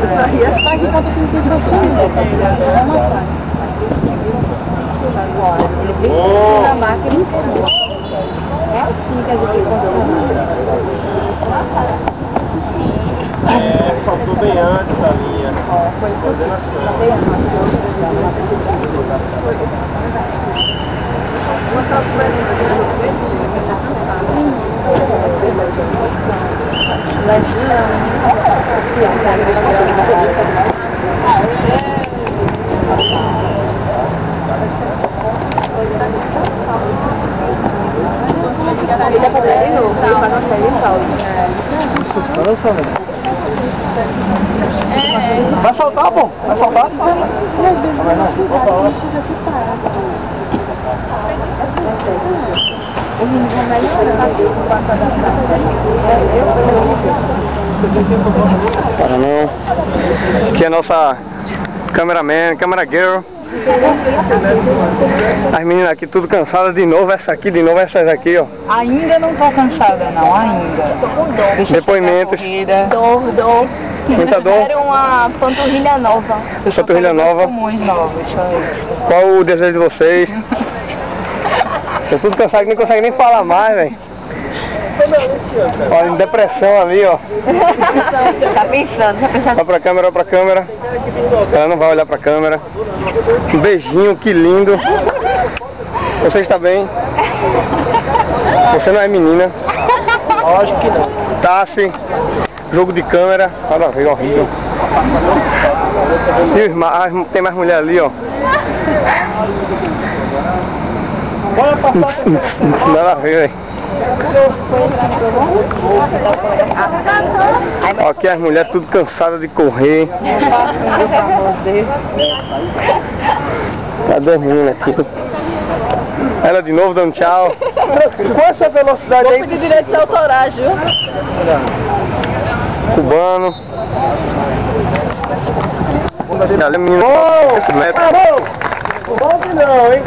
Aqui conta que não tem na máquina. É assim, quer dizer, saltou bem antes da linha. Foi coordenação. Vai soltar, pô? Vai soltar? Para não. Aqui é a nossa cameraman, camera girl. As meninas aqui tudo cansadas de novo, essa aqui, de novo essas aqui, ó. Ainda não tô cansada não, ainda. Tô com dor. Depoimentos. Dor. Muita dor. Quero uma panturrilha nova. Panturrilha nova. Pulmões novos, isso aí. Qual o desejo de vocês? Tô tudo cansado que nem consegue nem falar mais, velho. Olha, em depressão ali, ó. Tá pensando. Olha pra câmera, olha pra câmera. Ela não vai olhar pra câmera. Um beijinho, que lindo. Você está bem? Você não é menina. Lógico que não. Tassi. Jogo de câmera. Nada a ver, horrível. E tem mais mulher ali, ó. Nada a ver, velho. Aqui as mulheres tudo cansadas de correr. Cadê as meninas aqui? Ela de novo dando tchau. Com essa velocidade aí. Vou pedir direitos autorais, viu? Cubano. Ali a menina. Parou! Não pode não, hein?